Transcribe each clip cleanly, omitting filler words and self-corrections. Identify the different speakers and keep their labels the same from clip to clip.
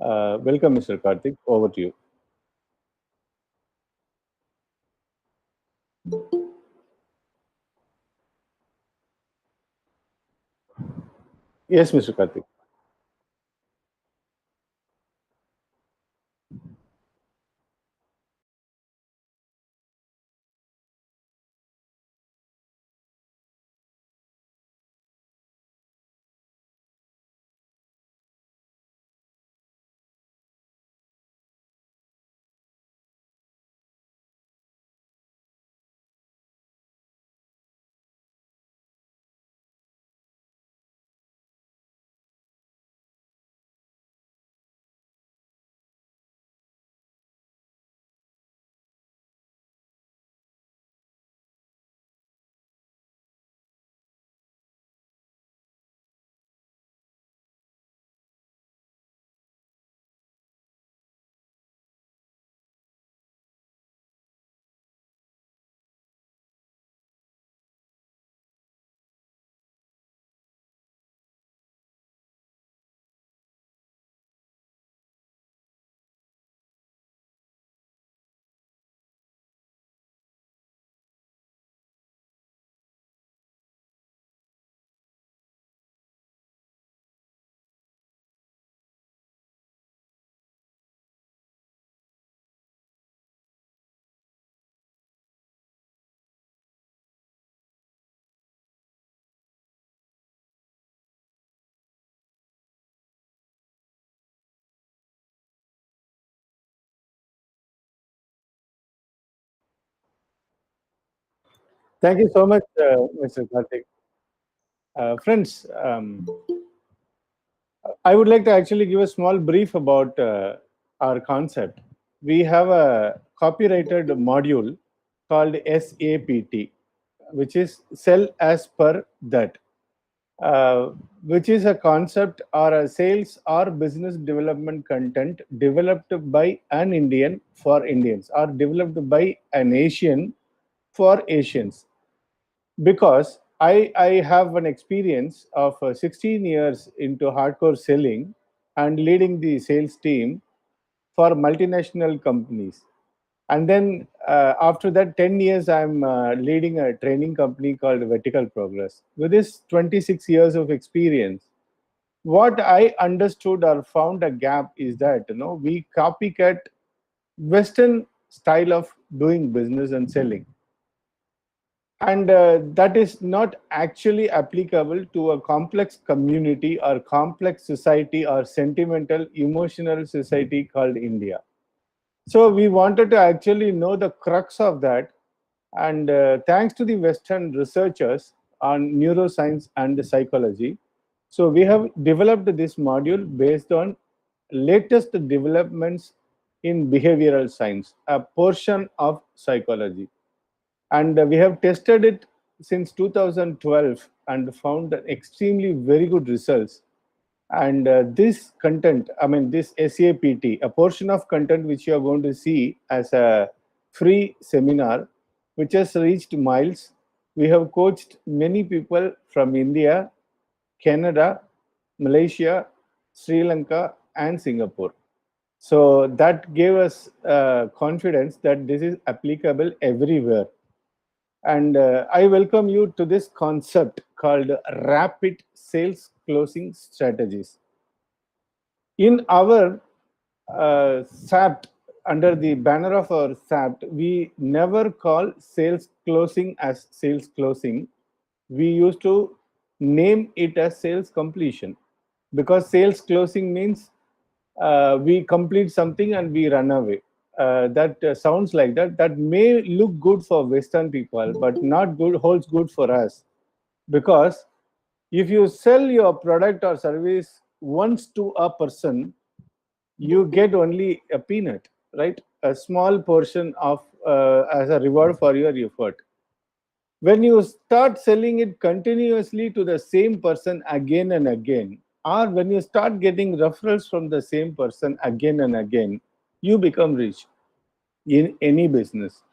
Speaker 1: Welcome, Mr. Karthik. Over to you. Yes, Mr. Karthik. Thank you so much, Mr. Karthik. Friends, I would like to actually give a small brief about our concept. We have a copyrighted module called SAPT, which is Sell as per that, uh, which is a concept or a sales or business development content developed by an Indian for Indians or developed by an Asian for Asians. Because I have an experience of 16 years into hardcore selling and leading the sales team for multinational companies. And then after that 10 years, I'm leading a training company called Vertical Progress. With this 26 years of experience, what I understood or found a gap is that we copycat Western style of doing business and selling, and that is not actually applicable to a complex community or complex society or sentimental emotional society called India. So we wanted to actually know the crux of that, and thanks to the Western researchers on neuroscience and psychology, so we have developed this module based on latest developments in behavioral science, a portion of psychology. And we have tested it since 2012 and found extremely very good results. And this content, I mean this SAPT, a portion of content which you are going to see as a free seminar, which has reached miles. We have coached many people from India, Canada, Malaysia, Sri Lanka, and Singapore. So that gave us confidence that this is applicable everywhere. And I welcome you to this concept called rapid sales closing strategies. In our SAPT, under the banner of our SAPT, we never call sales closing as sales closing. We used to name it as sales completion, because sales closing means we complete something and we run away. That sounds like that. That may look good for Western people, but not good holds good for us, because if you sell your product or service once to a person, you get only a peanut, right? A small portion of as a reward for your effort. When you start selling it continuously to the same person again and again, or when you start getting referrals from the same person again and again, you become rich in any business.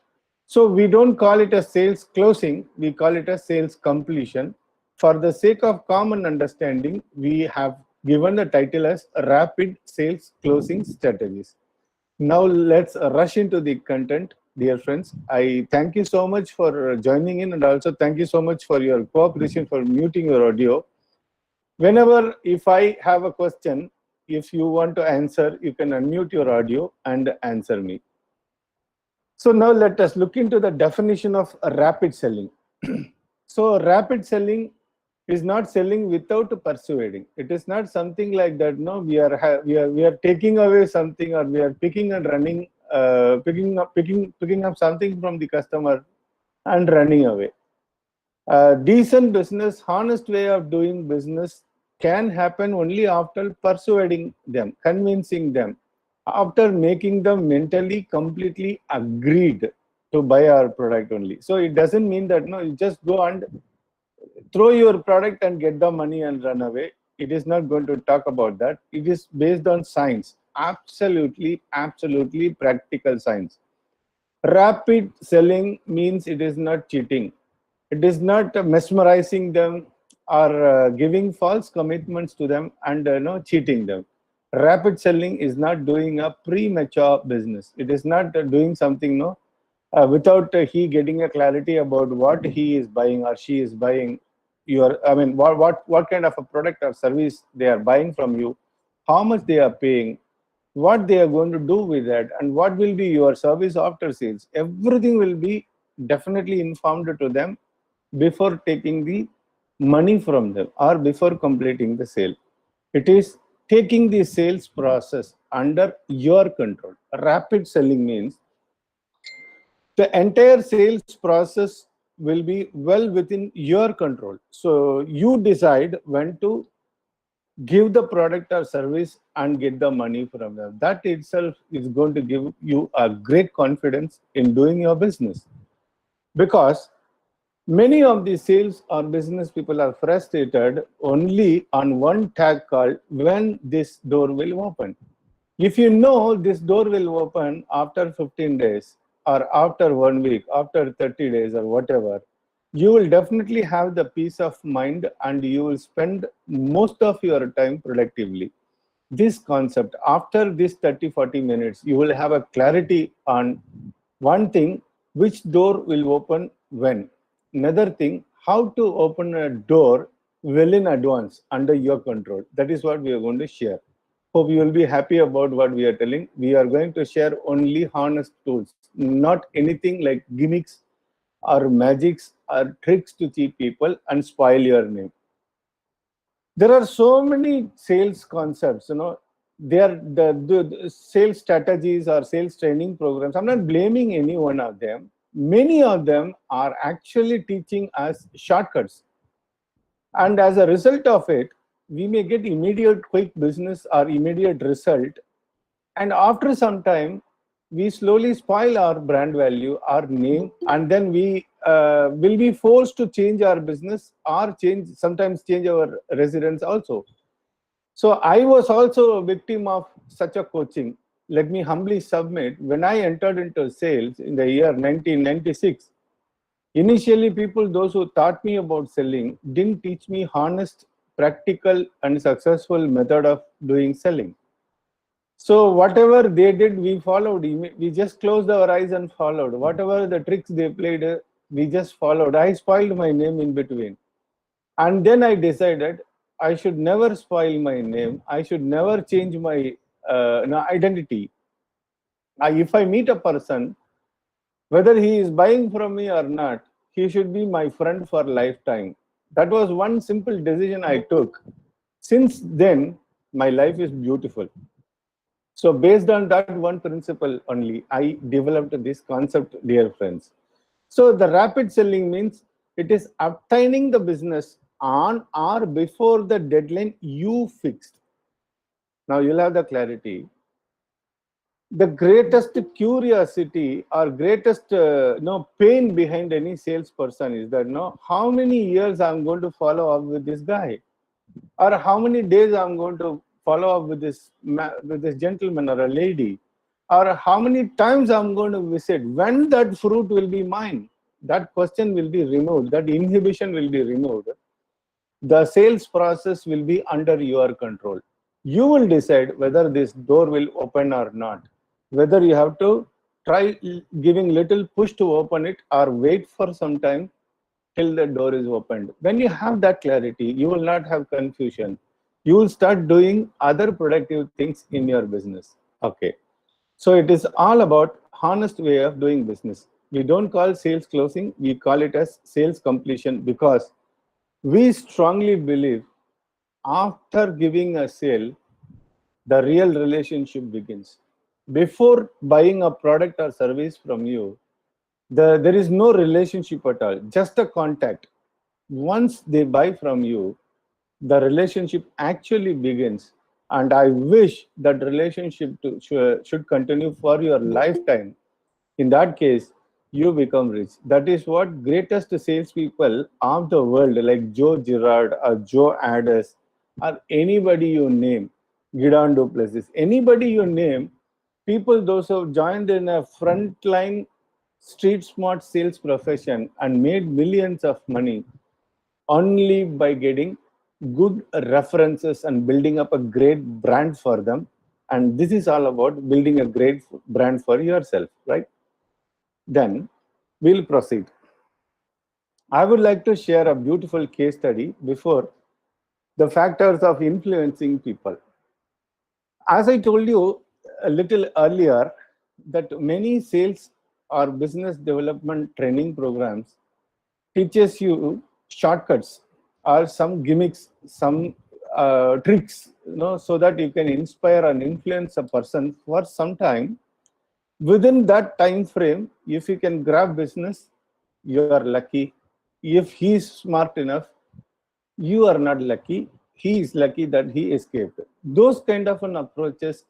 Speaker 1: So we don't call it a sales closing, we call it a sales completion. For the sake of common understanding, we have given the title as Rapid Sales Closing Strategies. Now let's rush into the content, dear friends. I thank you so much for joining in, and also thank you so much for your cooperation for muting your audio. Whenever, if I have a question, if you want to answer, you can unmute your audio and answer me. So now let us look into the definition of rapid selling. So rapid selling is not selling without persuading. It is not something like that. No, we are taking away something, or we are picking and running, picking up something from the customer and running away. Decent business, honest way of doing business can happen only after persuading them, convincing them, after making them mentally completely agreed to buy our product only. So it doesn't mean that no, you just go and throw your product and get the money and run away. It is not going to talk about that. It is based on science, absolutely practical science. Rapid selling means it is not cheating. It is not mesmerizing them or giving false commitments to them and cheating them. Rapid selling is not doing a premature business. It is not doing something without he getting a clarity about what he is buying or she is buying. What kind of a product or service they are buying from you, how much they are paying, what they are going to do with that, and what will be your service after sales. Everything will be definitely informed to them before taking the money from them or before completing the sale. It is taking the sales process under your control. Rapid selling means the entire sales process will be well within your control. So you decide when to give the product or service and get the money from them. That itself is going to give you a great confidence in doing your business, because many of the sales or business people are frustrated only on one tag called when this door will open. If you know this door will open after 15 days or after 1 week, after 30 days or whatever, you will definitely have the peace of mind and you will spend most of your time productively. This concept, after this 30-40 minutes, you will have a clarity on one thing, which door will open when. Another thing, how to open a door well in advance under your control. That is what we are going to share. Hope you will be happy about what we are telling. We are going to share only honest tools, not anything like gimmicks or magics or tricks to cheat people and spoil your name. There are so many sales concepts, they are the sales strategies or sales training programs. I'm not blaming any one of them. Many of them are actually teaching us shortcuts, and as a result of it, we may get immediate quick business or immediate result, and after some time we slowly spoil our brand value, our name, and then we will be forced to change our business or sometimes change our residence also. So I was also a victim of such a coaching. Let me humbly submit, when I entered into sales in the year 1996, initially people, those who taught me about selling, didn't teach me honest, practical and successful method of doing selling. So whatever they did, we followed. We just closed our eyes and followed. Whatever the tricks they played, we just followed. I spoiled my name in between. And then I decided I should never spoil my name. I should never change my identity. If I meet a person, whether he is buying from me or not, he should be my friend for lifetime. That was one simple decision I took. Since then, my life is beautiful. So based on that one principle only, I developed this concept, dear friends. So the rapid selling means it is obtaining the business on or before the deadline you fixed. Now you'll have the clarity. The greatest curiosity or greatest pain behind any salesperson is that how many years I'm going to follow up with this guy, or how many days I'm going to follow up with this gentleman or a lady, or how many times I'm going to visit. When that fruit will be mine, that question will be removed, that inhibition will be removed. The sales process will be under your control. You will decide whether this door will open or not, whether you have to try giving little push to open it or wait for some time till the door is opened. When you have that clarity, you will not have confusion. You will start doing other productive things in your business. Okay. So it is all about honest way of doing business. We don't call sales closing, we call it as sales completion, because we strongly believe after giving a sale, the real relationship begins. Before buying a product or service from you, there is no relationship at all, just a contact. Once they buy from you, the relationship actually begins. And I wish that relationship should continue for your lifetime. In that case, you become rich. That is what greatest salespeople of the world, like Joe Girard or Joe Addis, or anybody you name, Gideon Duplessis, anybody you name, people those who have joined in a frontline street smart sales profession and made millions of money only by getting good references and building up a great brand for them. And this is all about building a great brand for yourself, right? Then we'll proceed. I would like to share a beautiful case study before the factors of influencing people. As I told you a little earlier, that many sales or business development training programs teaches you shortcuts or some gimmicks, some tricks, so that you can inspire and influence a person for some time. Within that time frame, if you can grab business, you are lucky. If he is smart enough, you are not lucky. He is lucky that he escaped. Those kind of an approaches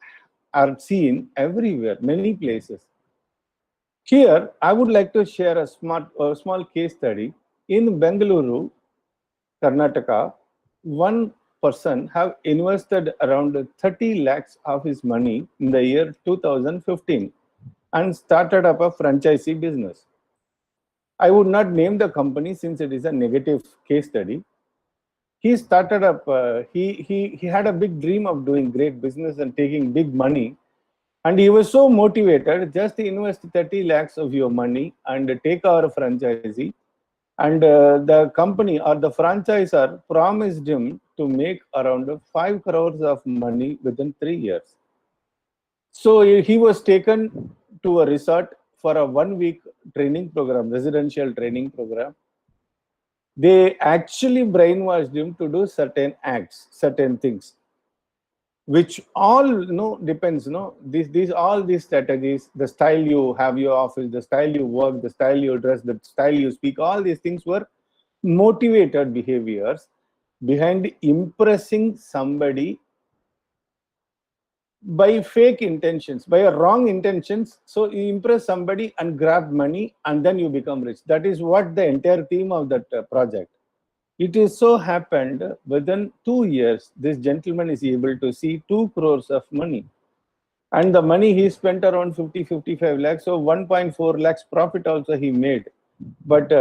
Speaker 1: are seen everywhere, many places. Here, I would like to share a small case study. In Bengaluru, Karnataka, one person have invested around 30 lakhs of his money in the year 2015 and started up a franchisee business. I would not name the company since it is a negative case study. He started up, he had a big dream of doing great business and taking big money. And he was so motivated, just invest 30 lakhs of your money and take our franchisee. And the company or the franchisor promised him to make around 5 crores of money within 3 years. So he was taken to a resort for a 1 week training program, residential training program. They actually brainwashed him to do certain acts, certain things, which all depends. These all these strategies, the style you have your office, the style you work, the style you dress, the style you speak, all these things were motivated behaviors behind impressing somebody by fake intentions, by a wrong intentions. So you impress somebody and grab money and then you become rich. That is what the entire theme of that project. It is so happened within 2 years, this gentleman is able to see 2 crores of money. And the money he spent around 55 lakhs. So 1.4 lakhs profit also he made. But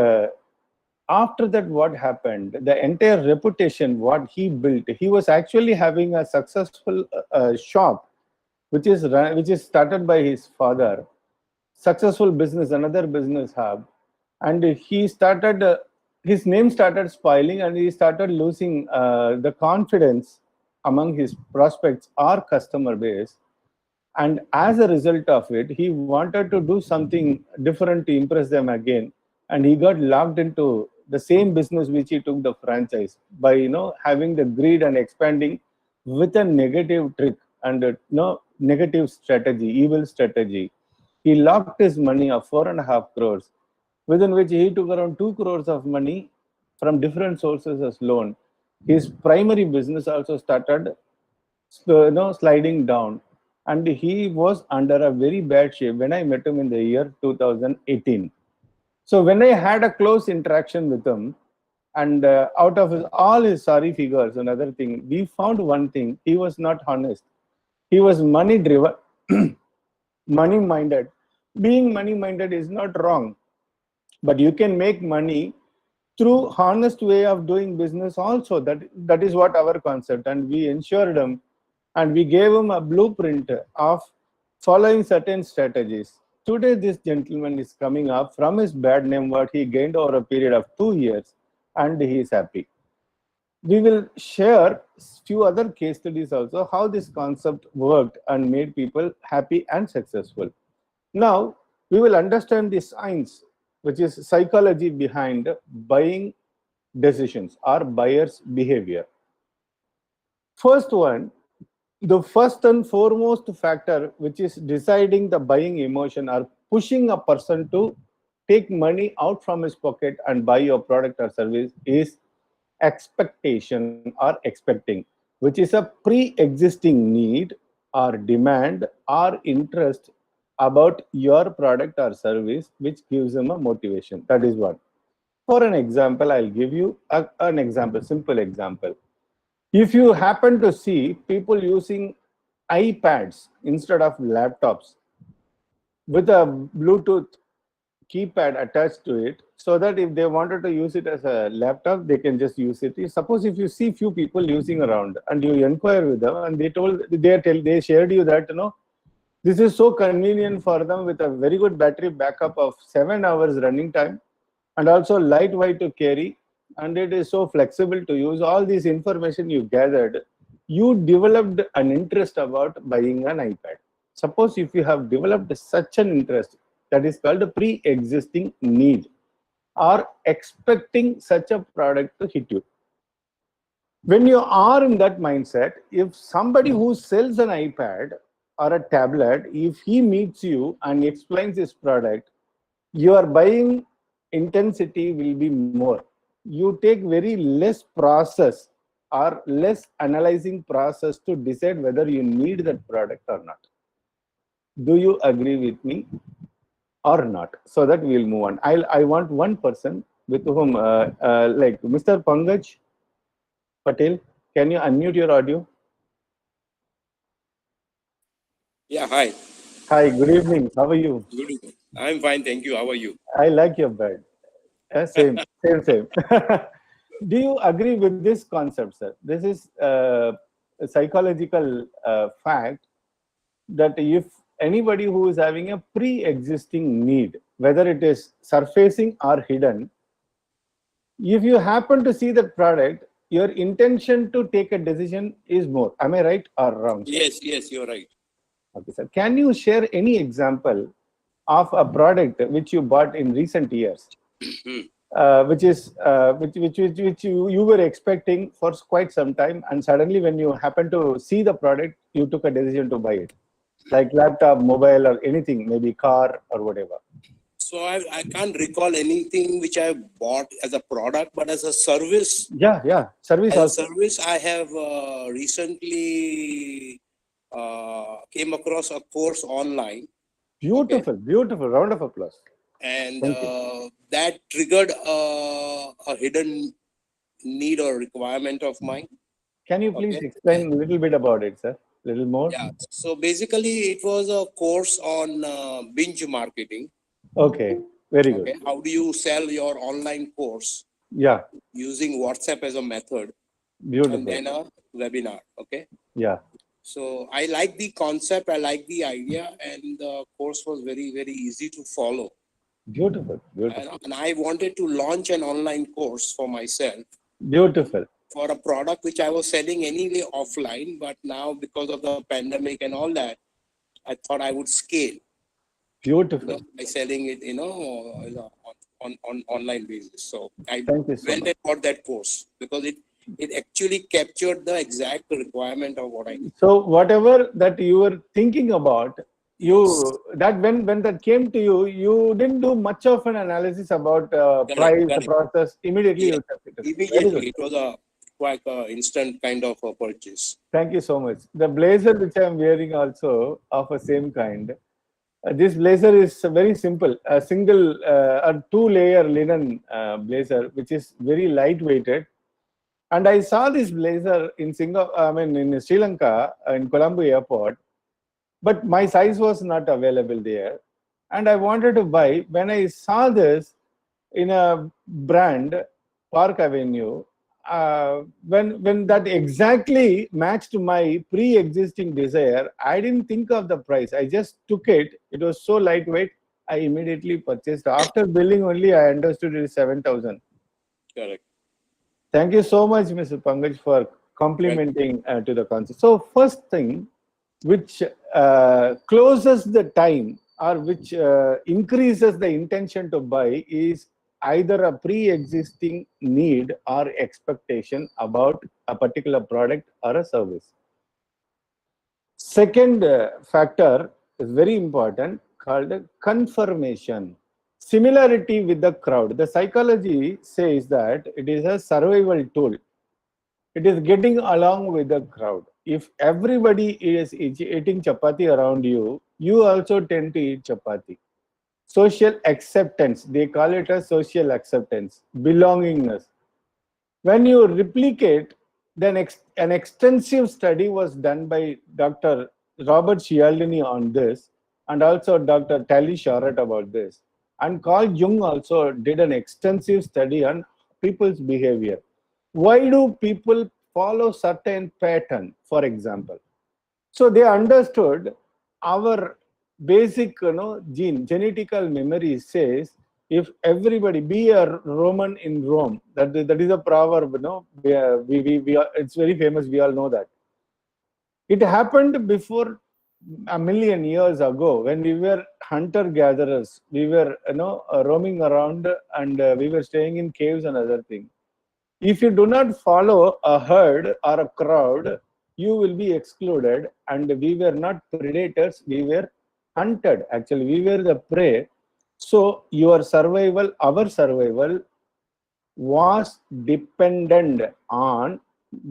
Speaker 1: after that, what happened? The entire reputation, what he built, he was actually having a successful shop, which is started by his father. Successful business, another business hub, and he started. His name started spoiling, and he started losing the confidence among his prospects or customer base. And as a result of it, he wanted to do something different to impress them again. And he got locked into the same business which he took the franchise by having the greed and expanding with a negative trick and negative strategy, evil strategy. He locked his money of 4.5 crores, within which he took around 2 crores of money from different sources as loan. His primary business also started sliding down, and he was under a very bad shape when I met him in the year 2018. So when I had a close interaction with him, and out of all his sorry figures and other thing, we found one thing: he was not honest. He was money driven, money minded. Being money minded is not wrong, but you can make money through honest way of doing business also. That is what our concept, and we ensured him, and we gave him a blueprint of following certain strategies. Today this gentleman is coming up from his bad name what he gained over a period of 2 years, and he is happy. We will share few other case studies also how this concept worked and made people happy and successful. Now we will understand the science, which is psychology behind buying decisions or buyer's behavior. First one, the first and foremost factor which is deciding the buying emotion or pushing a person to take money out from his pocket and buy your product or service is expectation or expecting, which is a pre-existing need or demand or interest about your product or service, which gives them a motivation. That is one. For an example, I'll give you an example, simple example. If you happen to see people using iPads instead of laptops with a Bluetooth keypad attached to it, so that if they wanted to use it as a laptop, they can just use it. Suppose if you see few people using around and you inquire with them and they shared you that this is so convenient for them with a very good battery backup of 7 hours running time, and also lightweight to carry, and it is so flexible to use. All this information you gathered, you developed an interest about buying an iPad. Suppose if you have developed such an interest, that is called a pre-existing need or expecting such a product to hit you. When you are in that mindset, if somebody who sells an iPad or a tablet, if he meets you and explains his product, your buying intensity will be more. You take very less process or less analyzing process to decide whether you need that product or not. Do you agree with me or not? So that we'll move on. I want one person with whom, like Mr. Pankaj Patel, can you unmute your audio?
Speaker 2: Yeah, hi.
Speaker 1: Hi, good evening. How are you?
Speaker 2: Good evening. I'm fine, thank you. How are you?
Speaker 1: I like your bed. Same. Do you agree with this concept, sir? This is a psychological fact that if anybody who is having a pre-existing need, whether it is surfacing or hidden, if you happen to see that product, your intention to take a decision is more. Am I right or wrong, sir?
Speaker 2: Yes, you're right.
Speaker 1: Okay, sir. Can you share any example of a product which you bought in recent years, which is which you were expecting for quite some time, and suddenly when you happen to see the product, you took a decision to buy it, like laptop, mobile, or anything, maybe car or whatever.
Speaker 2: So I can't recall anything which I bought as a product, but as a service.
Speaker 1: Yeah. Service
Speaker 2: As a
Speaker 1: also.
Speaker 2: service, I have recently came across a course online. Okay.
Speaker 1: Beautiful. Round of applause.
Speaker 2: And
Speaker 1: Thank you.
Speaker 2: that triggered a hidden need or requirement of mine.
Speaker 1: Can you please
Speaker 2: Okay.
Speaker 1: explain a little bit about it, sir? Little more.
Speaker 2: Yeah. So basically, it was a course on binge marketing.
Speaker 1: Okay. Very good.
Speaker 2: Okay. How do you sell your online course
Speaker 1: Yeah.
Speaker 2: using WhatsApp as a method and
Speaker 1: Beautiful.
Speaker 2: then a webinar? Okay.
Speaker 1: Yeah.
Speaker 2: So I like the concept, I like the idea, and the course was very, very easy to follow.
Speaker 1: Beautiful.
Speaker 2: And I wanted to launch an online course for myself
Speaker 1: Beautiful.
Speaker 2: for a product which I was selling anyway offline, but now because of the pandemic and all that, I thought I would scale.
Speaker 1: Beautiful.
Speaker 2: By selling it, on online basis. So I
Speaker 1: Thank you so
Speaker 2: went
Speaker 1: much.
Speaker 2: and bought that course because it actually captured the exact requirement of what I need.
Speaker 1: So whatever that you were thinking about, you
Speaker 2: Yes.
Speaker 1: that when that came to you, you didn't do much of an analysis about price, the
Speaker 2: Correct.
Speaker 1: process. Immediately
Speaker 2: Yeah.
Speaker 1: you took it. Very
Speaker 2: Immediately,
Speaker 1: good.
Speaker 2: it was a quite instant kind of a purchase.
Speaker 1: Thank you so much. The blazer which I am wearing also of a same kind. This blazer is very simple, a single a two-layer linen blazer, which is very lightweighted. And I saw this blazer in Singapore, I mean in Sri Lanka, in Colombo airport, but my size was not available there. And I wanted to buy. When I saw this in a brand, Park Avenue. When that exactly matched my pre-existing desire, I didn't think of the price. I just took it. It was so lightweight. I immediately purchased. After billing only, I understood it is 7,000.
Speaker 2: Correct.
Speaker 1: Thank you so much, Mr. Pankaj, for
Speaker 2: Well,
Speaker 1: complimenting to the concept. So, first thing which closes the time or which increases the intention to buy is either a pre-existing need or expectation about a particular product or a service. Second factor is very important called confirmation. Similarity with the crowd. The psychology says that it is a survival tool. It is getting along with the crowd. If everybody is eating chapati around you, you also tend to eat chapati. Social acceptance, they call it a social acceptance, belongingness. When you replicate, then an extensive study was done by Dr. Robert Cialdini on this, and also Dr. Tally Charlotte about this. And Carl Jung also did an extensive study on people's behavior. Why do people follow certain pattern, for example? So they understood our basic, genetical memory says if everybody be a Roman in Rome, that is a proverb, it's very famous. We all know that it happened before a million years ago when we were hunter gatherers. We were, roaming around and we were staying in caves and other things. If you do not follow a herd or a crowd, you will be excluded. And we were not predators, we were hunted. Actually, we were the prey. So, your survival, our survival, was dependent on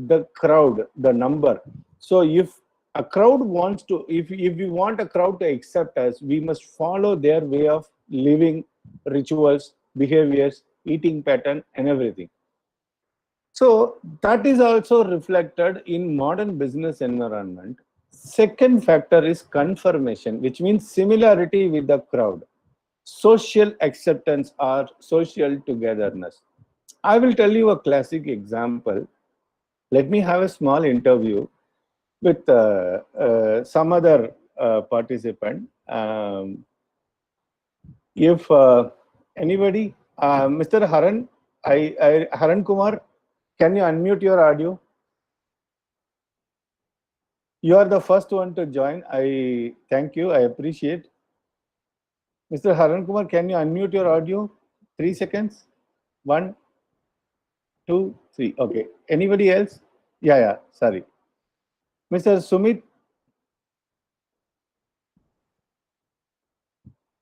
Speaker 1: the crowd, the number. So, if a crowd wants to, if we want a crowd to accept us, we must follow their way of living, rituals, behaviors, eating pattern, and everything. So that is also reflected in modern business environment. Second factor is confirmation, which means similarity with the crowd, social acceptance or social togetherness. I will tell you a classic example. Let me have a small interview with some other participant. If anybody, Mr. Haran, Haran Kumar, can you unmute your audio? You are the first one to join. I thank you. I appreciate. Mr. Haran Kumar, can you unmute your audio? 3 seconds. One, two, three. Okay. Anybody else? Yeah. Sorry. Mr. Sumit,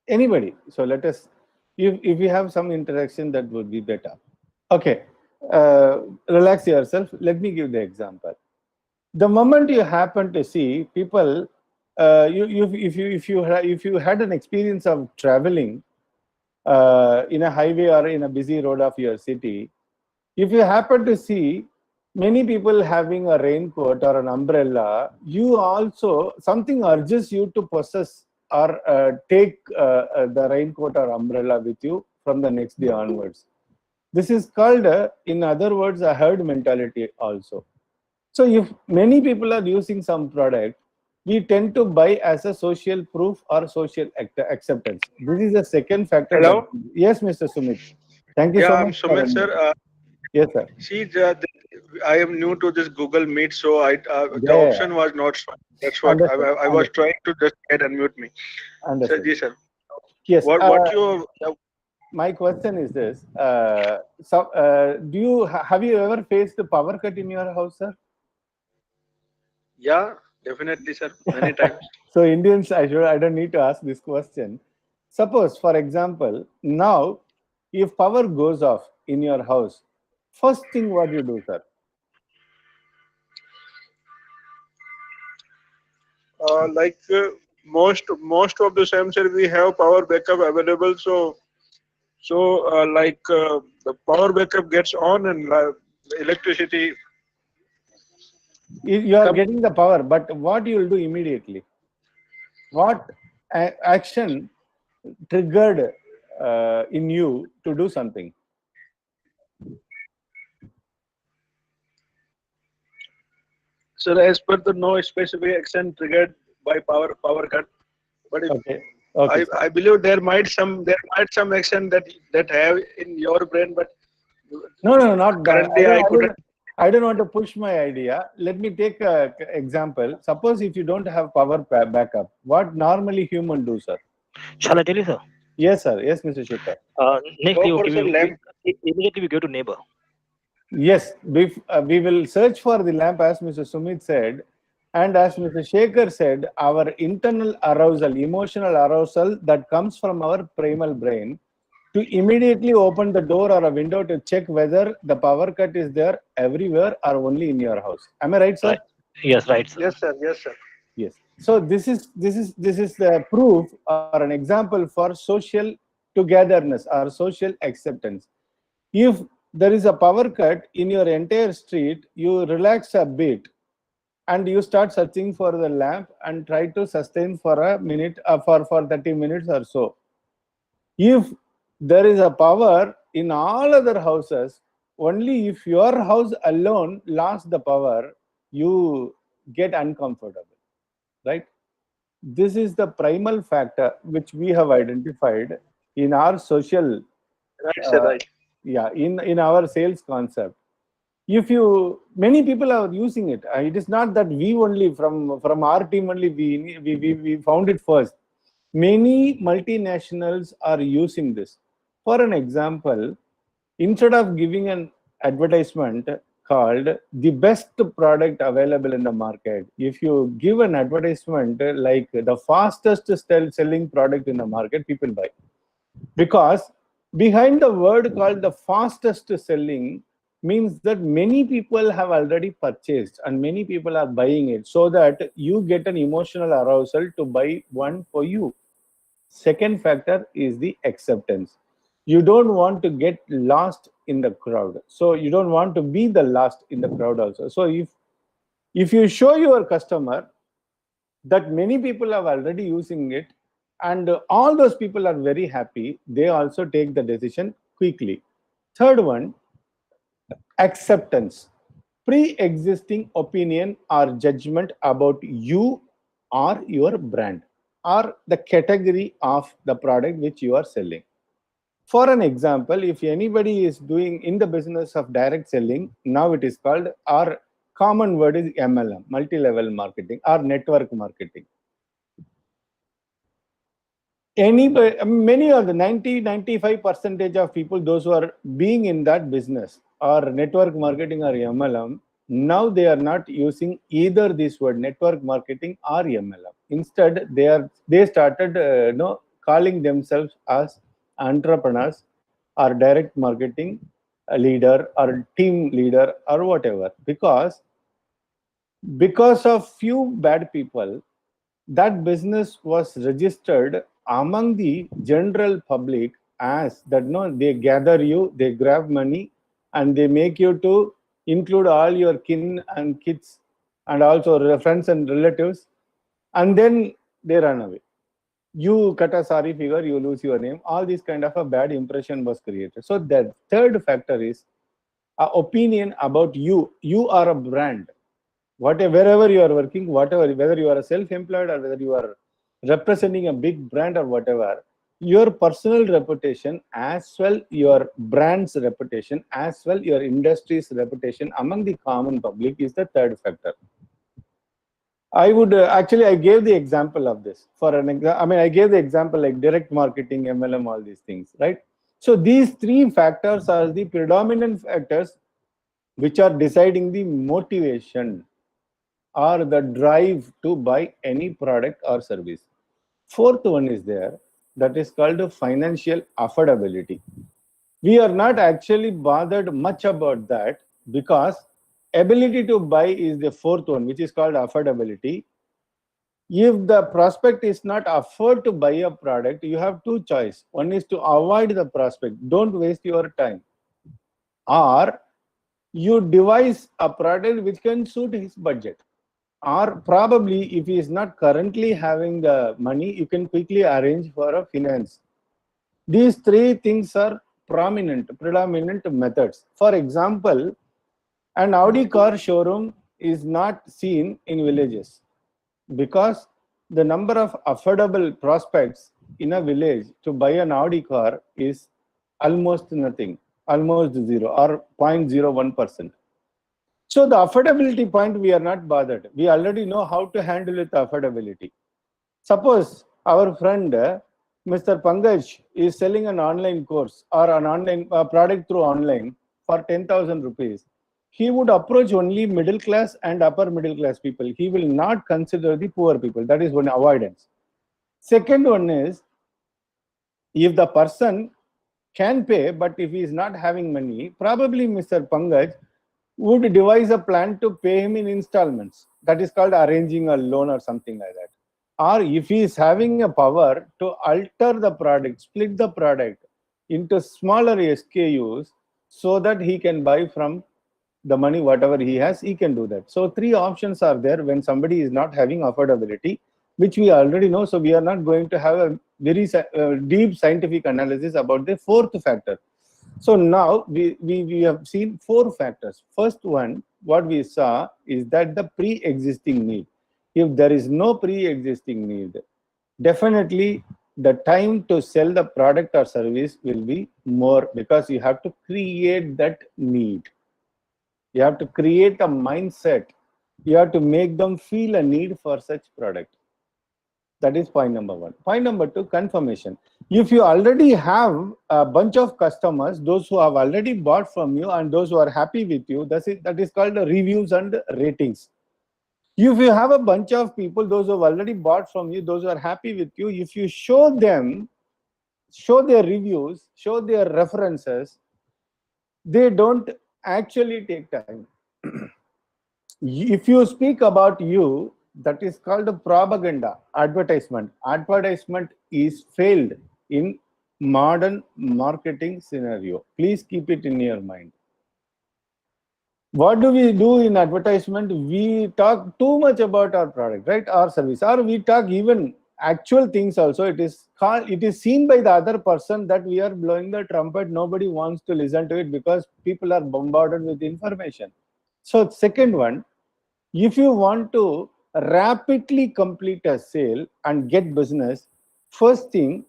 Speaker 1: anybody. So let us, if we have some interaction, that would be better. Okay. Relax yourself. Let me give the example. The moment you happen to see people, if you had an experience of traveling in a highway or in a busy road of your city, if you happen to see many people having a raincoat or an umbrella, you also, something urges you to possess or take the raincoat or umbrella with you from the next day onwards. This is called, in other words, a herd mentality also. So if many people are using some product, we tend to buy as a social proof or social acceptance. This is the second factor that,
Speaker 3: Hello.
Speaker 1: yes, Mr. Sumit. Thank you so
Speaker 3: Yeah, I'm
Speaker 1: much for
Speaker 3: Sumit, sir.
Speaker 1: unmuting. Yes, sir.
Speaker 3: See, I am new to this Google Meet, so the
Speaker 1: Yeah.
Speaker 3: option was not shown. That's what
Speaker 1: Understood.
Speaker 3: I was
Speaker 1: Understood.
Speaker 3: trying to just get unmute me. Sir,
Speaker 1: Understood.
Speaker 3: ji, sir.
Speaker 1: Yes.
Speaker 3: What you?
Speaker 1: My question is this: do you have you ever faced a power cut in your house, sir?
Speaker 3: Yeah, definitely, sir. Many times.
Speaker 1: So Indians, I don't need to ask this question. Suppose, for example, now if power goes off in your house, first thing what you do, sir?
Speaker 3: Like most of the time, sir, we have power backup available. So the power backup gets on and the electricity
Speaker 1: You are
Speaker 3: come.
Speaker 1: getting the power, but what you will do immediately? What action triggered in you to do something?
Speaker 3: Sir, as per the no specific action triggered by power cut, but
Speaker 1: Okay. Okay, sir.
Speaker 3: I believe there might some action that have in your brain, but
Speaker 1: No, not that.
Speaker 3: currently I couldn't.
Speaker 1: I don't want to push my idea. Let me take a example. Suppose if you don't have power backup, what normally human do, sir?
Speaker 4: Shall I tell you, sir?
Speaker 1: Yes, sir. Yes, Mr. Shekhar.
Speaker 4: Next,
Speaker 3: Go for the lamp.
Speaker 4: immediately we go to neighbor.
Speaker 1: Yes, we will search for the lamp, as Mr. Sumit said, and as Mr. Shekhar said, our internal arousal, emotional arousal that comes from our primal brain, to immediately open the door or a window to check whether the power cut is there everywhere or only in your house. Am I right, sir?
Speaker 4: Right. Yes, right, sir.
Speaker 3: Yes, sir. Yes, sir.
Speaker 1: Yes. So this is the proof or an example for social togetherness or social acceptance. If there is a power cut in your entire street, you relax a bit and you start searching for the lamp and try to sustain for a minute, for 30 minutes or so. If there is a power in all other houses, only if your house alone lost the power, you get uncomfortable, right? This is the primal factor which we have identified in our social,
Speaker 3: Right, sir. Right.
Speaker 1: in our sales concept. If you, many people are using it. It is not that we only from our team only we found it first. Many multinationals are using this. For an example, instead of giving an advertisement called the best product available in the market, if you give an advertisement like the fastest selling product in the market, people buy. Because behind the word called the fastest selling means that many people have already purchased and many people are buying it, so that you get an emotional arousal to buy one for you. Second factor is the acceptance. You don't want to get lost in the crowd, so you don't want to be the last in the crowd also. So if you show your customer that many people are already using it and all those people are very happy, they also take the decision quickly. Third one, acceptance. Pre-existing opinion or judgment about you or your brand or the category of the product which you are selling. For an example, if anybody is doing in the business of direct selling, now it is called, our common word is MLM, multi-level marketing or network marketing. Many of the 95% of people, those who are being in that business or network marketing or MLM, now they are not using either this word network marketing or MLM. Instead, they started calling themselves as entrepreneurs or direct marketing leader or team leader or whatever, because of few bad people, that business was registered among the general public as that. No, they gather you, they grab money, and they make you to include all your kin and kids and also friends and relatives, and then they run away. You cut a sorry figure, you lose your name. All this kind of a bad impression was created. So the third factor is opinion about you. You are a brand. Wherever you are working, whether you are a self-employed or whether you are representing a big brand or whatever, your personal reputation as well, your brand's reputation as well, your industry's reputation among the common public is the third factor. I would I gave the example of this for I gave the example like direct marketing, MLM, all these things, right? So these three factors are the predominant factors which are deciding the motivation or the drive to buy any product or service. Fourth one is there, that is called financial affordability. We are not actually bothered much about that, because ability to buy is the fourth one, which is called affordability. If the prospect is not afford to buy a product, you have two choices. One is to avoid the prospect, don't waste your time, or you devise a product which can suit his budget. Or probably if he is not currently having the money, you can quickly arrange for a finance. These three things are predominant methods. For example, an Audi car showroom is not seen in villages because the number of affordable prospects in a village to buy an Audi car is almost nothing, almost zero or 0.01%. So the affordability point, we are not bothered. We already know how to handle with affordability. Suppose our friend, Mr. Pankaj, is selling an online course or an online product through online for 10,000 rupees. He would approach only middle class and upper middle class people. He will not consider the poor people. That is one avoidance. Second one is, if the person can pay, but if he is not having money, probably Mr. Pankaj would devise a plan to pay him in installments. That is called arranging a loan or something like that. Or if he is having a power to alter the product, split the product into smaller SKUs so that he can buy from the money, whatever he has, he can do that. So three options are there when somebody is not having affordability, which we already know. So we are not going to have a very deep scientific analysis about the fourth factor. So now we have seen four factors. First one, what we saw is that the pre-existing need. If there is no pre-existing need, definitely the time to sell the product or service will be more because you have to create that need. You have to create a mindset. You have to make them feel a need for such product. That is point number one. Point number two, confirmation. If you already have a bunch of customers, those who have already bought from you and those who are happy with you, that is called reviews and ratings. If you have a bunch of people, those who have already bought from you, those who are happy with you, if you show them, show their reviews, show their references, they don't actually take time. If you speak about you, that is called a propaganda, advertisement. Advertisement is failed in modern marketing scenario. Please keep it in your mind. What do we do in advertisement? We talk too much about our product, right? Our service, or we talk even actual things also. It is seen by the other person that we are blowing the trumpet. Nobody wants to listen to it because people are bombarded with information. So second one, if you want to rapidly complete a sale and get business, first thing,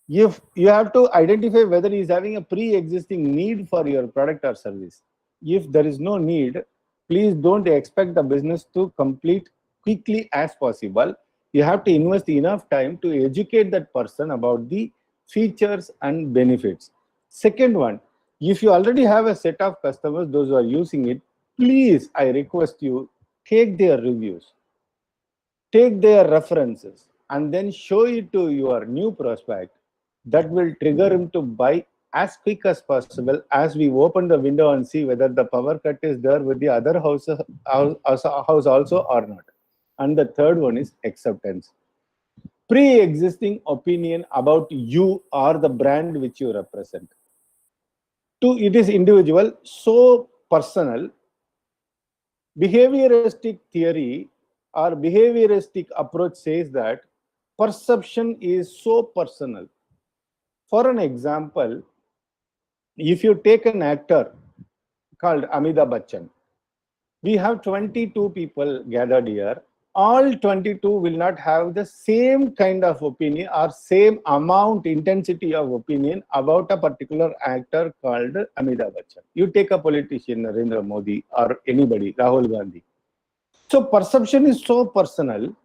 Speaker 1: if you have to identify whether he is having a pre-existing need for your product or service. If there is no need, please don't expect the business to complete quickly as possible. You have to invest enough time to educate that person about the features and benefits. Second one, if you already have a set of customers, those who are using it, please, I request you, take their reviews, take their references, and then show it to your new prospect. That will trigger him to buy as quick as possible as we open the window and see whether the power cut is there with the other house also or not. And the third one is acceptance. Pre-existing opinion about you or the brand which you represent. Two, it is individual, so personal. Behavioristic theory or behavioristic approach says that perception is so personal. For an example, if you take an actor called Amitabh Bachchan, we have 22 people gathered here. All 22 will not have the same kind of opinion or same amount, intensity of opinion about a particular actor called Amitabh Bachchan. You take a politician, Narendra Modi, or anybody, Rahul Gandhi. So perception is so personal.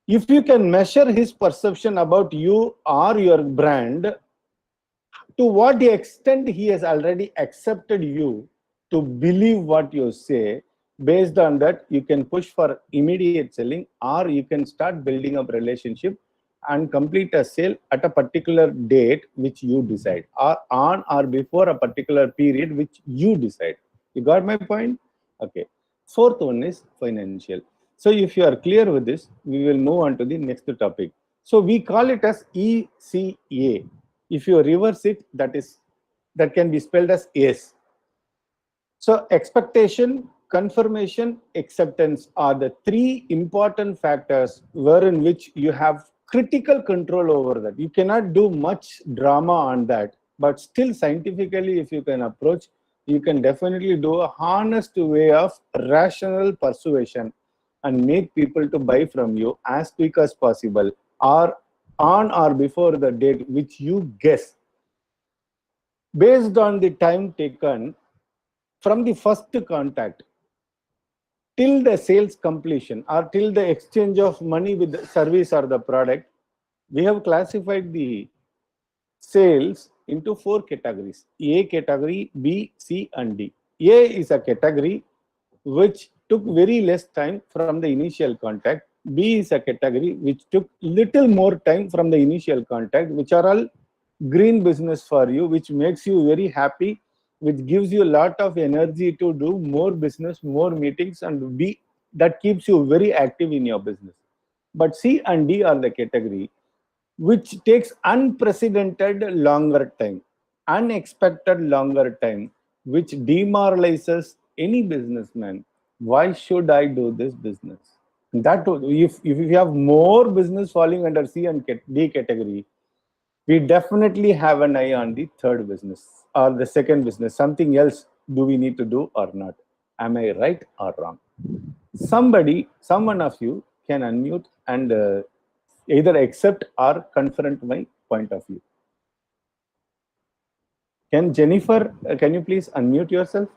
Speaker 1: If you can measure his perception about you or your brand, to what extent he has already accepted you to believe what you say, based on that, you can push for immediate selling, or you can start building up relationship and complete a sale at a particular date which you decide, or on or before a particular period which you decide. You got my point? Okay. Fourth one is financial. So if you are clear with this, we will move on to the next topic. So we call it as ECA. If you reverse it, that can be spelled as ACE. So expectation, confirmation, acceptance are the three important factors wherein which you have critical control over that. You cannot do much drama on that, but still scientifically, if you can approach, you can definitely do a honest way of rational persuasion and make people to buy from you as quick as possible, or on or before the date which you guess, based on the time taken from the first contact till the sales completion or till the exchange of money with the service or the product. We have classified the sales into 4 categories: A category, B, C, and D. A is a category which took very less time from the initial contact. B is a category which took little more time from the initial contact, which are all green business for you, which makes you very happy, which gives you a lot of energy to do more business, more meetings, and B, that keeps you very active in your business. But C and D are the category which takes unprecedented longer time, unexpected longer time, which demoralizes any businessman. Why should I do this business? That if you have more business falling under C and D category, we definitely have an eye on the third business or the second business. Something else do we need to do or not? Am I right or wrong? Someone of you can unmute and either accept or confront my point of view. Can Jennifer, can you please unmute yourself?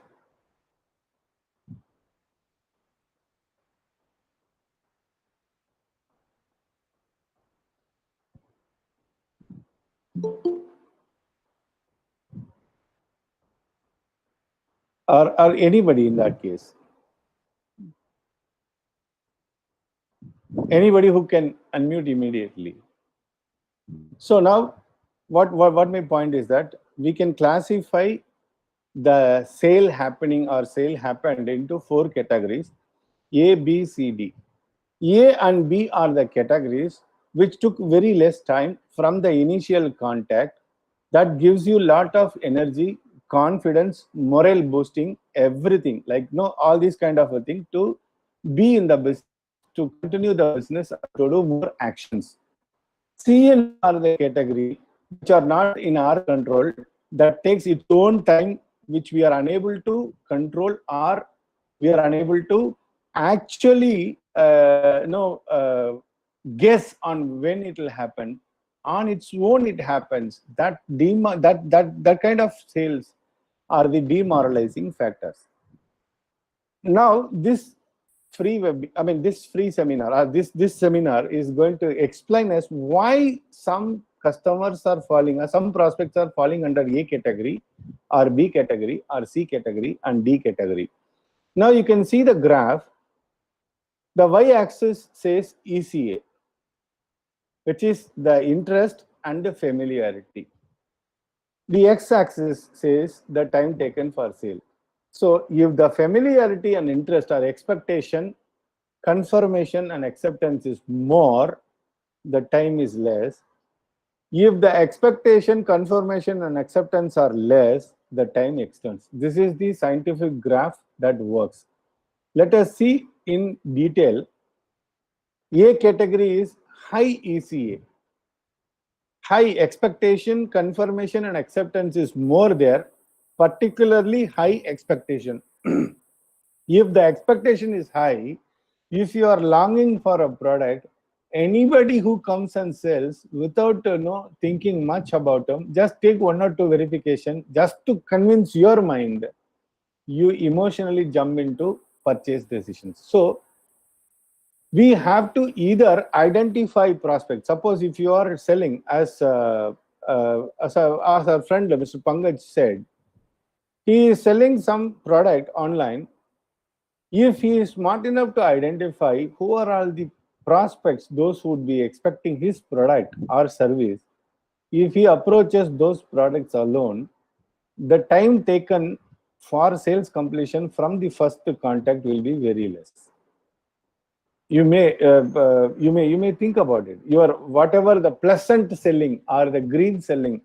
Speaker 1: Or anybody in that case? Anybody who can unmute immediately. So now, what my point is that we can classify the sale happening or sale happened into 4 categories: A, B, C, D. A and B are the categories which took very less time from the initial contact. That gives you lot of energy, confidence, morale boosting, everything, like all these kind of a thing to be in the business, to continue the business, to do more actions. C and D are the category which are not in our control, that takes its own time, which we are unable to control, or we are unable to actually guess on when it will happen. On its own it happens. That kind of sales are the demoralizing factors. Now this free seminar, or this seminar is going to explain us why some customers are falling, or some prospects are falling under A category or B category or C category and D category. Now you can see the graph. The y-axis says ECA, which is the interest and the familiarity. The x-axis says the time taken for sale. So if the familiarity and interest or expectation, confirmation and acceptance is more, the time is less. If the expectation, confirmation and acceptance are less, the time extends. This is the scientific graph that works. Let us see in detail. A category is high ECA. High expectation, confirmation and acceptance is more there, particularly high expectation. If the expectation is high, if you are longing for a product, anybody who comes and sells without thinking much about them, just take 1 or 2 verification just to convince your mind, you emotionally jump into purchase decisions. So we have to either identify prospects. Suppose if you are selling, as our friend Mr. Pankaj said, he is selling some product online. If he is smart enough to identify who are all the prospects, those who would be expecting his product or service, if he approaches those products alone, the time taken for sales completion from the first contact will be very less. You may think about it. Whatever the pleasant selling or the green selling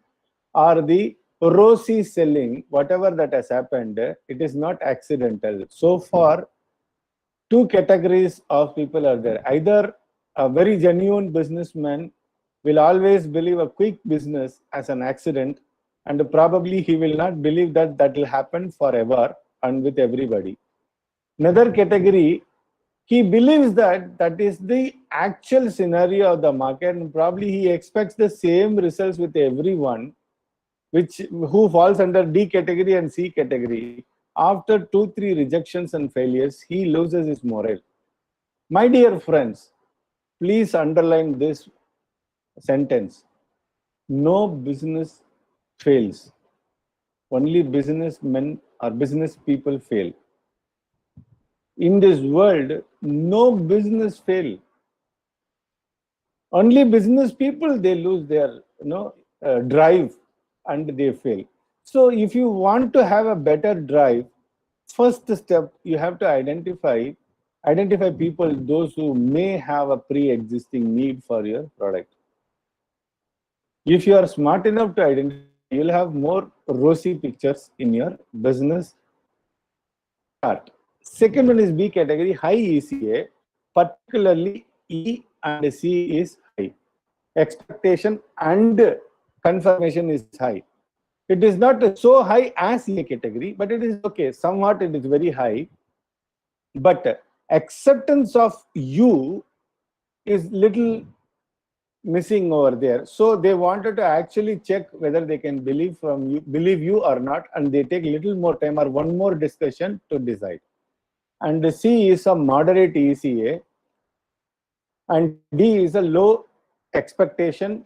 Speaker 1: or the rosy selling, whatever that has happened, it is not accidental. So far, 2 categories of people are there. Either a very genuine businessman will always believe a quick business as an accident, and probably he will not believe that that will happen forever and with everybody. Another category, he believes that that is the actual scenario of the market, and probably he expects the same results with everyone, which who falls under D category and C category. After 2-3 rejections and failures, he loses his morale. My dear friends, please underline this sentence. No business fails. Only businessmen or business people fail. In this world, no business fail. Only business people, they lose their drive and they fail. So if you want to have a better drive, first step, you have to identify people, those who may have a pre-existing need for your product. If you are smart enough to identify, you'll have more rosy pictures in your business chart. Second one is B category, high ECA, particularly E and C is high. Expectation and confirmation is high. It is not so high as A category, but it is okay. Somewhat it is very high. But acceptance of you is little missing over there. So they wanted to actually check whether they can believe you or not, and they take little more time or one more discussion to decide. And C is a moderate ECA, and D is a low expectation.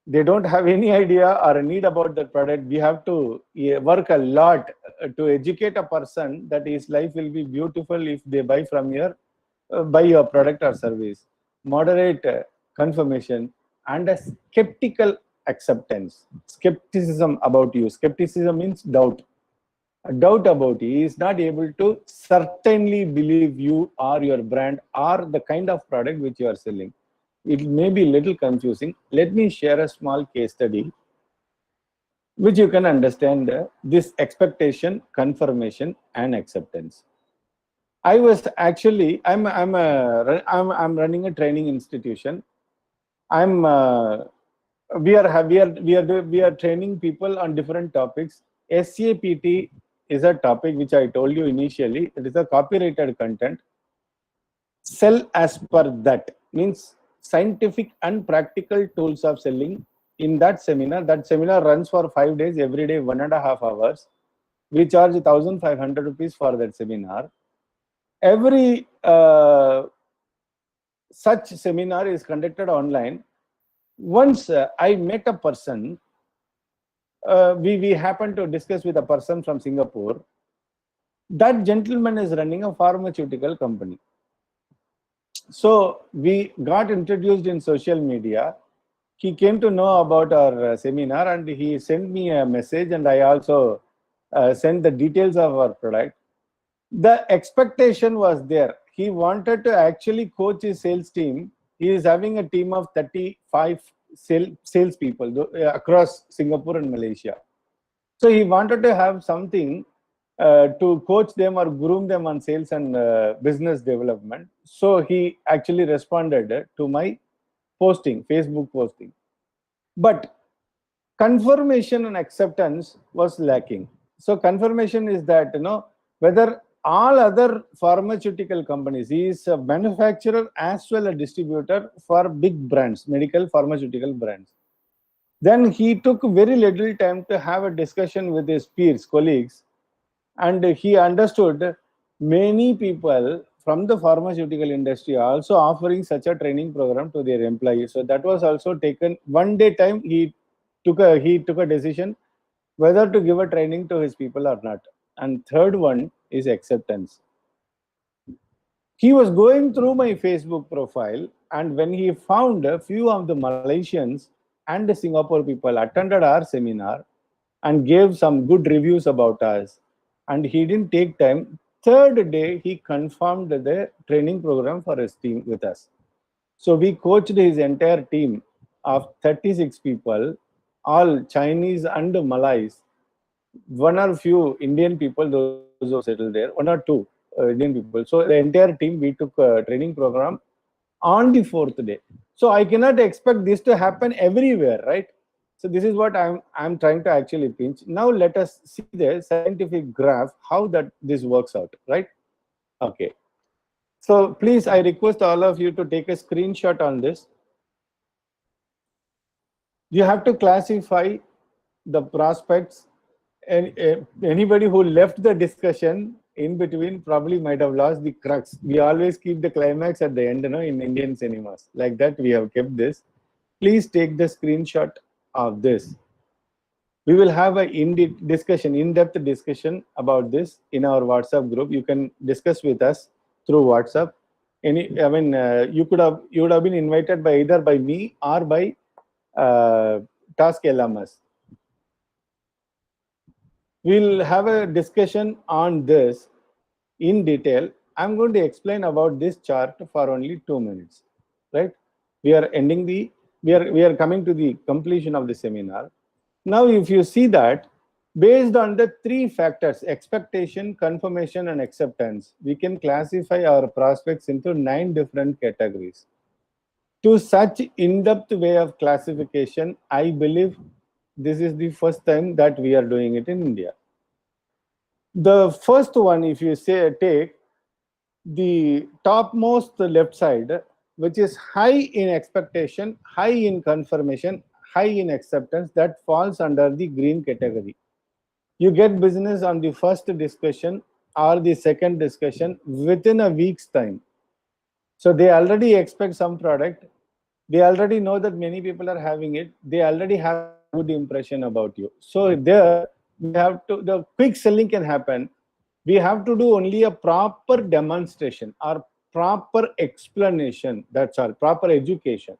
Speaker 1: They don't have any idea or a need about the product. We have to work a lot to educate a person that his life will be beautiful if they buy your product or service. Moderate confirmation and a skeptical acceptance. Skepticism about you. Skepticism means doubt. A doubt about you. He is not able to certainly believe you or your brand or the kind of product which you are selling. It may be a little confusing. Let me share a small case study which you can understand this expectation, confirmation, and acceptance. I was actually I'm running a training institution. We are training people on different topics. SAPT is a topic which I told you initially. It is a copyrighted content. Sell as per that means scientific and practical tools of selling. In that seminar runs for 5 days, every day 1.5 hours. We charge 1,500 rupees for that seminar. Every such seminar is conducted online. Once I met a person, we happened to discuss with a person from Singapore. That gentleman is running a pharmaceutical company. So we got introduced in social media. He came to know about our seminar and he sent me a message, and I also sent the details of our product. The expectation was there. He wanted to actually coach his sales team. He is having a team of 35 sales people across Singapore and Malaysia. So he wanted to have something to coach them or groom them on sales and business development. So he actually responded to my posting, Facebook posting. But confirmation and acceptance was lacking. So confirmation is that, whether all other pharmaceutical companies, he is a manufacturer as well as a distributor for big brands, medical pharmaceutical brands. Then he took very little time to have a discussion with his peers, colleagues, and he understood many people from the pharmaceutical industry are also offering such a training program to their employees. So that was also taken one day time. He took a decision whether to give a training to his people or not. And third one is acceptance. He was going through my Facebook profile, and when he found a few of the Malaysians and the Singapore people attended our seminar and gave some good reviews about us, and he didn't take time. Third day, he confirmed the training program for his team with us. So we coached his entire team of 36 people, all Chinese and Malays. One or few Indian people, those who settled there, one or two Indian people. So the entire team, we took a training program on the fourth day. So I cannot expect this to happen everywhere, right? So this is what I'm trying to actually pinch. Now let us see the scientific graph, how that this works out, right? Okay. So please, I request all of you to take a screenshot on this. You have to classify the prospects, and anybody who left the discussion in between probably might have lost the crux. We always keep the climax at the end, in Indian cinemas. Like that, we have kept this. Please take the screenshot of this. We will have a in-depth discussion about this in our WhatsApp group. You can discuss with us through WhatsApp. You would have been invited by either by me or by Task LMS. We'll have a discussion on this in detail. I'm going to explain about this chart for only 2 minutes, right? We are coming to the completion of the seminar. Now, if you see that, based on the 3 factors, expectation, confirmation, and acceptance, we can classify our prospects into 9 different categories. To such in-depth way of classification, I believe this is the first time that we are doing it in India. The first one, if you take the topmost left side, which is high in expectation, high in confirmation, high in acceptance, that falls under the green category. You get business on the first discussion or the second discussion within a week's time. So they already expect some product. They already know that many people are having it. They already have a good impression about you. So there, we have to, the quick selling can happen. We have to do only a proper demonstration or proper explanation. That's all, proper education.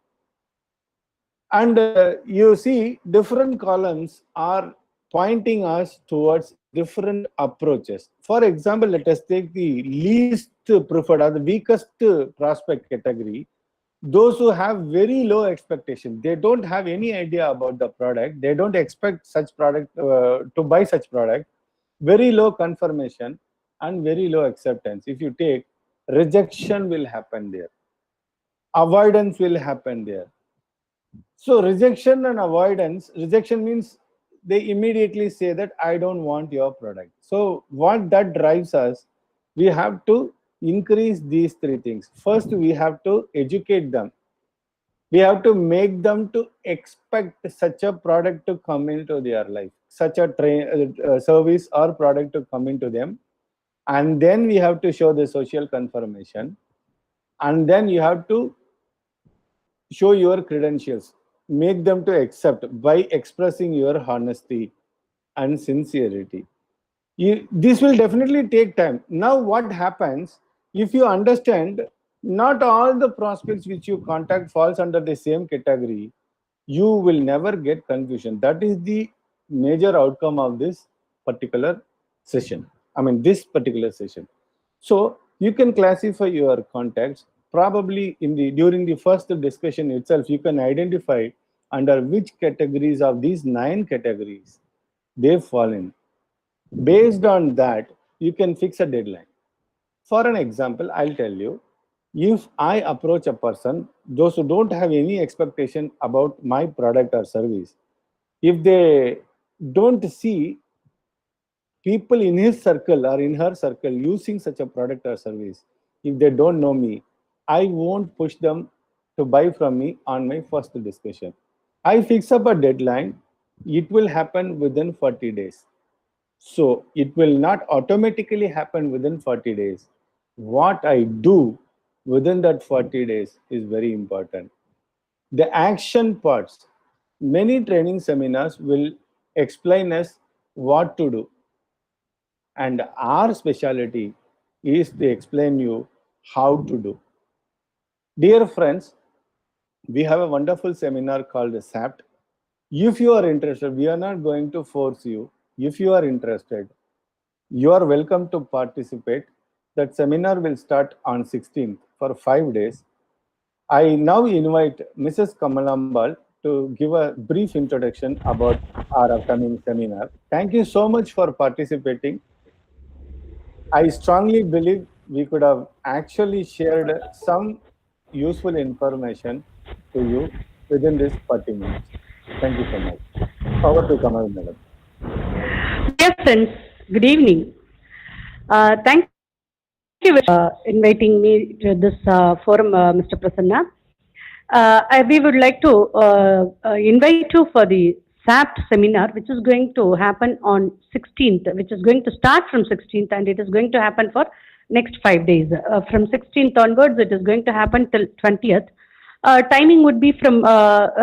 Speaker 1: And you see, different columns are pointing us towards different approaches. For example, let us take the least preferred or the weakest prospect category. Those who have very low expectation, they don't have any idea about the product, they don't expect such product to buy such product, very low confirmation and very low acceptance. If you take, rejection will happen there, avoidance will happen there. So rejection and avoidance, rejection means they immediately say that I don't want your product. So what that drives us, we have to increase these 3 things. First, we have to educate them. We have to make them to expect such a product to come into their life, such a service or product to come into them. And then we have to show the social confirmation. And then you have to show your credentials, make them to accept by expressing your honesty and sincerity. This will definitely take time. Now, what happens if you understand not all the prospects which you contact falls under the same category, you will never get confusion. That is the major outcome of this particular session. This particular session. So you can classify your contacts. Probably during the first discussion itself, you can identify under which categories of these 9 categories they fall in. Based on that, you can fix a deadline. For an example, I'll tell you, if I approach a person, those who don't have any expectation about my product or service, if they don't see people in his circle or in her circle using such a product or service, if they don't know me, I won't push them to buy from me on my first discussion. I fix up a deadline. It will happen within 40 days. So it will not automatically happen within 40 days. What I do within that 40 days is very important. The action parts, many training seminars will explain us what to do. And our specialty is to explain you how to do. Dear friends, we have a wonderful seminar called SAPT. If you are interested, we are not going to force you. If you are interested, you are welcome to participate. That seminar will start on 16th for 5 days. I now invite Mrs. Kamalambal to give a brief introduction about our upcoming seminar. Thank you so much for participating. I strongly believe we could have actually shared some useful information to you within this 40 minutes. Thank you so much. Over to Kamal, madam.
Speaker 5: Dear friends, good evening. Thank you very much inviting me to this forum, Mr. Prasanna. We would like to invite you for the SAPT seminar, which is going to happen on 16th, which is going to start from 16th, and it is going to happen for next 5 days. From 16th onwards, it is going to happen till 20th. Timing would be from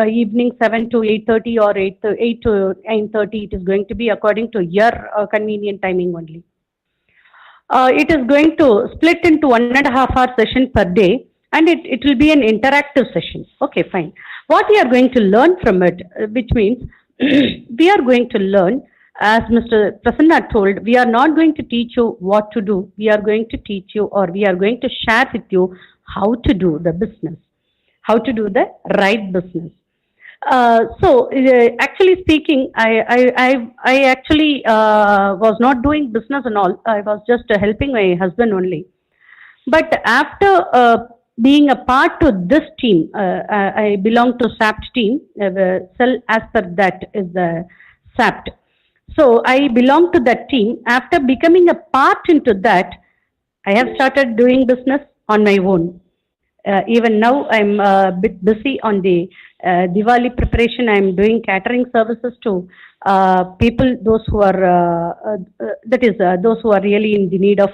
Speaker 5: evening 7 to 8:30 or 8 to 9:30. It is going to be according to your convenient timing only. It is going to split into 1.5 hour session per day, and it will be an interactive session. Okay, fine. What we are going to learn from it, which means we are going to learn, as Mr. Prasanna told, we are not going to teach you what to do. We are going to teach you, or we are going to share with you how to do the business, how to do the right business. Actually speaking, I actually was not doing business and all. I was just helping my husband only. But after being a part to this team, I belong to SAPT team. Cell as per that is the SAPT. So I belong to that team. After becoming a part into that, I have started doing business on my own. Even now, I'm a bit busy on the Diwali preparation. I'm doing catering services to people, those who are those who are really in the need of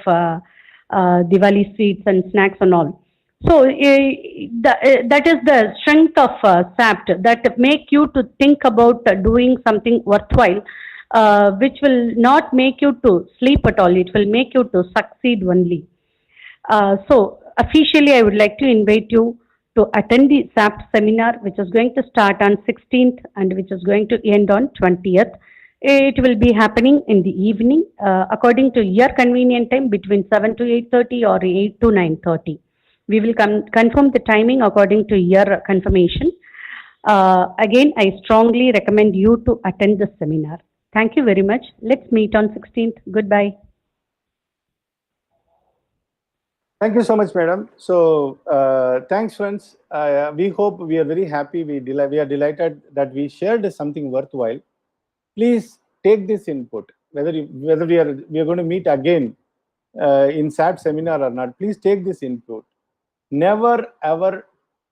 Speaker 5: Diwali sweets and snacks and all. So that is the strength of SAPT, that make you to think about doing something worthwhile, which will not make you to sleep at all. It will make you to succeed only. Officially, I would like to invite you to attend the SAPT seminar, which is going to start on 16th and which is going to end on 20th. It will be happening in the evening, according to your convenient time, between 7 to 8:30 or 8 to 9:30. We will confirm the timing according to your confirmation. Again, I strongly recommend you to attend the seminar. Thank you very much. Let's meet on 16th. Goodbye.
Speaker 1: Thank you so much, madam. So, thanks, friends. We hope, we are very happy. We are delighted that we shared something worthwhile. Please take this input. Whether we are going to meet again in SAT seminar or not, please take this input. Never ever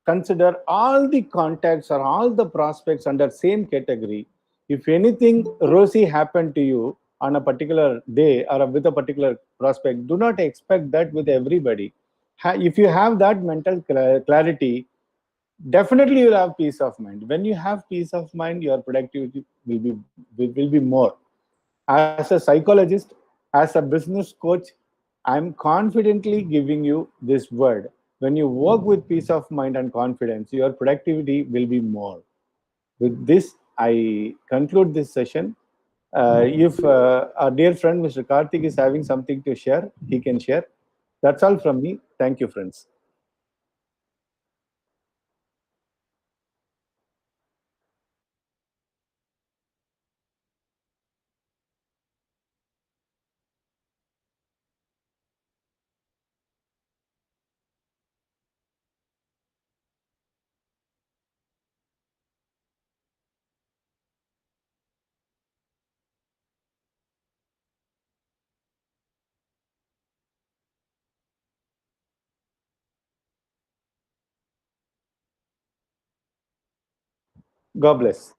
Speaker 1: consider all the contacts or all the prospects under same category. If anything rosy happened to you on a particular day or with a particular prospect, do not expect that with everybody. If you have that mental clarity, definitely you'll have peace of mind. When you have peace of mind, your productivity will be more. As a psychologist, as a business coach, I'm confidently giving you this word. When you work with peace of mind and confidence, your productivity will be more. With this, I conclude this session. If our dear friend Mr. Karthik is having something to share, he can share. That's all from me. Thank you, friends. God bless.